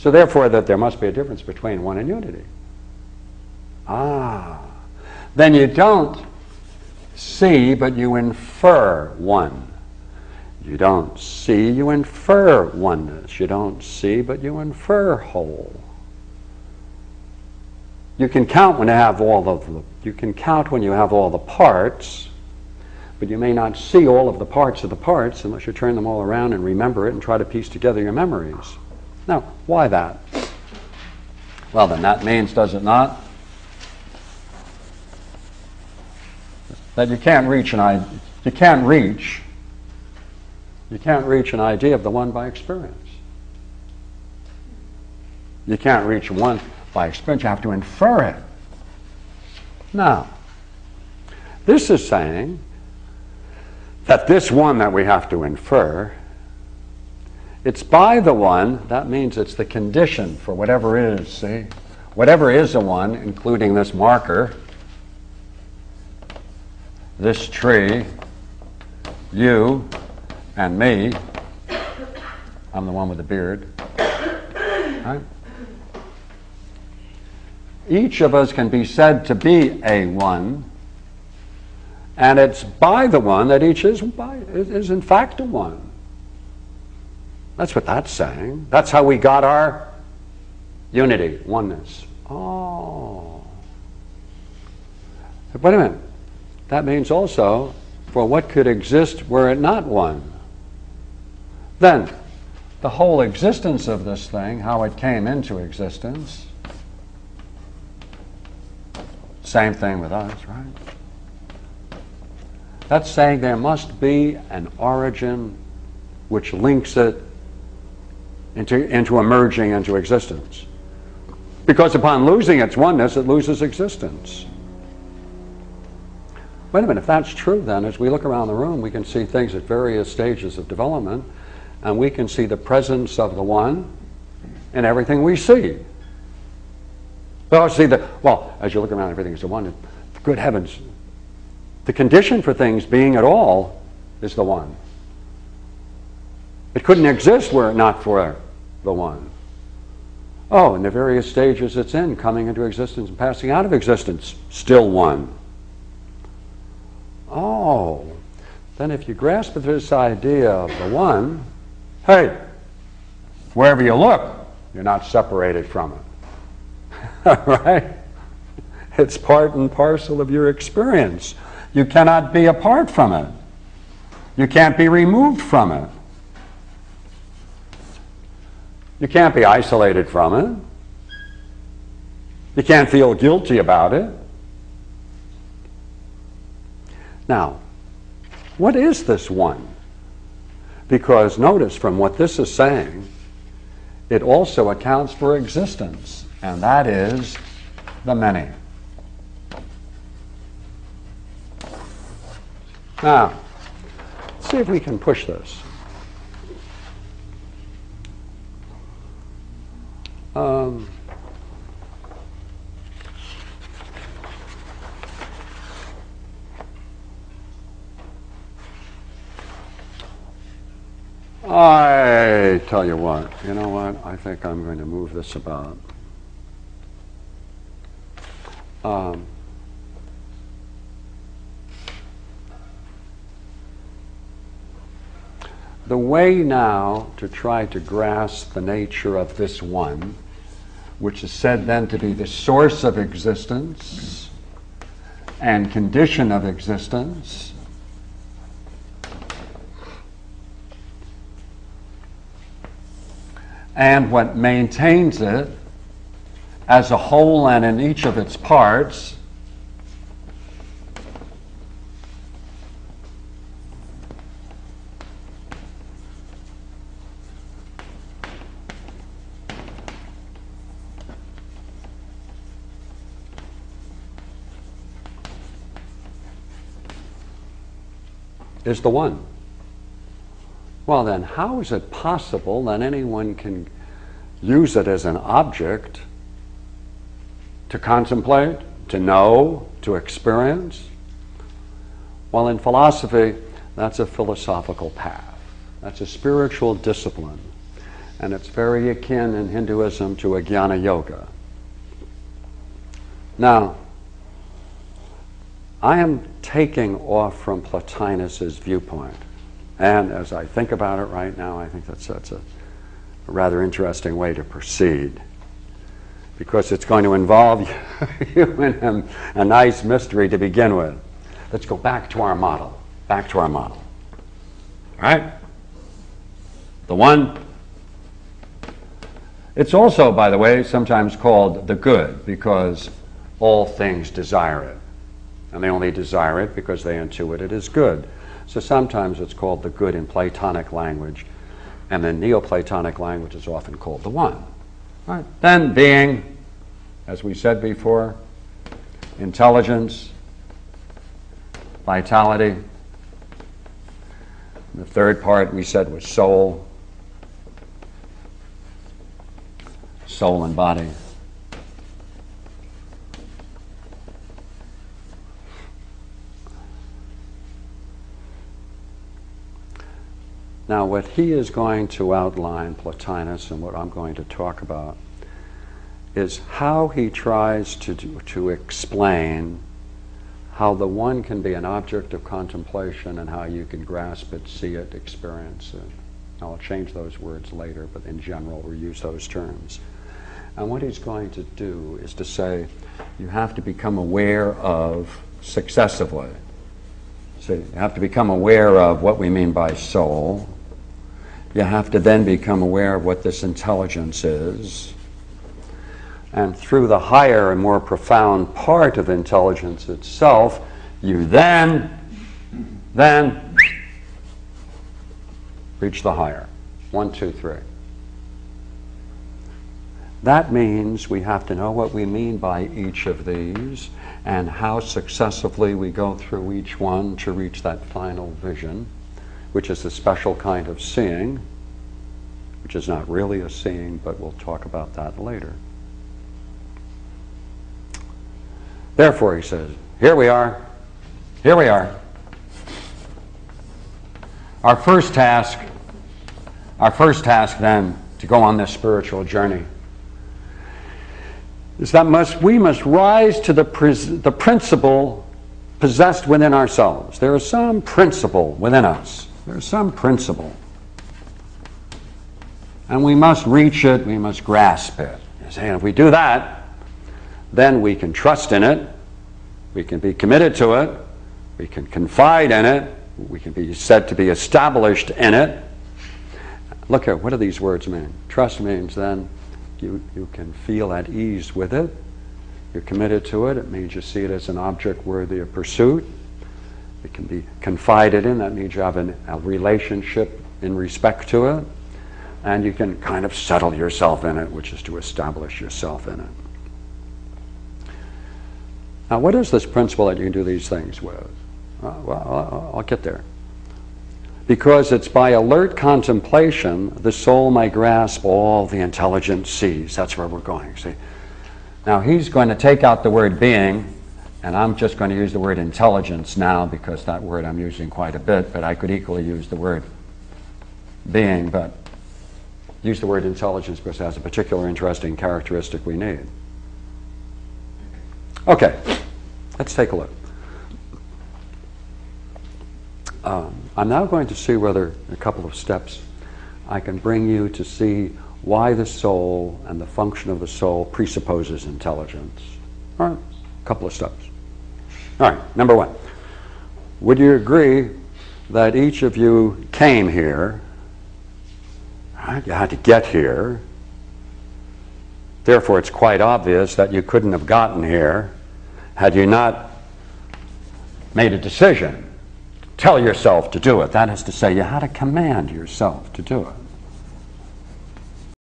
So therefore, that there must be a difference between one and unity. Then you don't see, but you infer one. You don't see, you infer oneness. You don't see, but you infer whole. You can count when you have all the parts, but you may not see all of the parts of the parts unless you turn them all around and remember it and try to piece together your memories. Now, why that? Well, then that means, does it not, that you can't reach an idea of the one by experience. You can't reach one by experience. You have to infer it. Now, this is saying that this one that we have to infer, it's by the one, that means it's the condition for whatever is, see? Whatever is a one, including this marker, this tree, you, and me. I'm the one with the beard. Right? Each of us can be said to be a one, and it's by the one that each is in fact a one. That's what that's saying. That's how we got our unity, oneness. Oh. Wait a minute. That means also, for what could exist were it not one? Then, the whole existence of this thing, how it came into existence, same thing with us, right? That's saying there must be an origin which links it into emerging into existence. Because upon losing its oneness, it loses existence. Wait a minute, if that's true, then as we look around the room, we can see things at various stages of development, and we can see the presence of the one in everything we see. As you look around, everything is the one. Good heavens, the condition for things being at all is the one. It couldn't exist were it not for the one. Oh, and the various stages it's in, coming into existence and passing out of existence, still one. Oh, then if you grasp this idea of the one, hey, wherever you look, you're not separated from it. Right? It's part and parcel of your experience. You cannot be apart from it. You can't be removed from it. You can't be isolated from it. You can't feel guilty about it. Now, what is this one? Because notice from what this is saying, it also accounts for existence, and that is the many. Now, let's see if we can push this. I tell you what, you know what? I think I'm going to move this about. The way now to try to grasp the nature of this one, which is said then to be the source of existence and condition of existence, and what maintains it as a whole and in each of its parts, is the one. Well then, how is it possible that anyone can use it as an object to contemplate, to know, to experience? Well, in philosophy, that's a philosophical path. That's a spiritual discipline. And it's very akin in Hinduism to a jnana yoga. Now, I am taking off from Plotinus's viewpoint. And as I think about it right now, I think that's a rather interesting way to proceed, because it's going to involve you in a nice mystery to begin with. Let's go back to our model. Back to our model. All right? The one. It's also, by the way, sometimes called the good, because all things desire it. And they only desire it because they intuit it as good. So sometimes it's called the good in Platonic language, and the Neoplatonic language is often called the one. All right. Then being, as we said before, intelligence, vitality. The third part we said was soul, soul and body. Now, what he is going to outline, Plotinus, and what I'm going to talk about, is how he tries to explain how the one can be an object of contemplation and how you can grasp it, see it, experience it. I'll change those words later, but in general, we'll use those terms. And what he's going to do is to say, you have to become aware of successively. So you have to become aware of what we mean by soul. You have to then become aware of what this intelligence is. And through the higher and more profound part of intelligence itself, you then reach the higher. 1, 2, 3. That means we have to know what we mean by each of these and how successively we go through each one to reach that final vision, which is a special kind of seeing, which is not really a seeing, but we'll talk about that later. Therefore, he says, here we are. Our first task then to go on this spiritual journey is that we must rise to the principle possessed within ourselves. There is some principle within us. There is some principle. And we must reach it, we must grasp it. And if we do that, then we can trust in it, we can be committed to it, we can confide in it, we can be said to be established in it. Look at, what do these words mean? Trust means then you can feel at ease with it, you're committed to it, it means you see it as an object worthy of pursuit. It can be confided in, that means you have a relationship in respect to it, and you can kind of settle yourself in it, which is to establish yourself in it. Now, what is this principle that you can do these things with? Well, I'll get there. Because it's by alert contemplation, the soul may grasp all the intelligence sees. That's where we're going, see. Now, he's going to take out the word being, and I'm just going to use the word intelligence now, because that word I'm using quite a bit, but I could equally use the word being, but use the word intelligence because it has a particular interesting characteristic we need. Okay, let's take a look. I'm now going to see whether, in a couple of steps, I can bring you to see why the soul and the function of the soul presupposes intelligence. All right, a couple of steps. All right, number one. Would you agree that each of you came here, right? You had to get here. Therefore, it's quite obvious that you couldn't have gotten here had you not made a decision. Tell yourself to do it. That is to say, you had to command yourself to do it.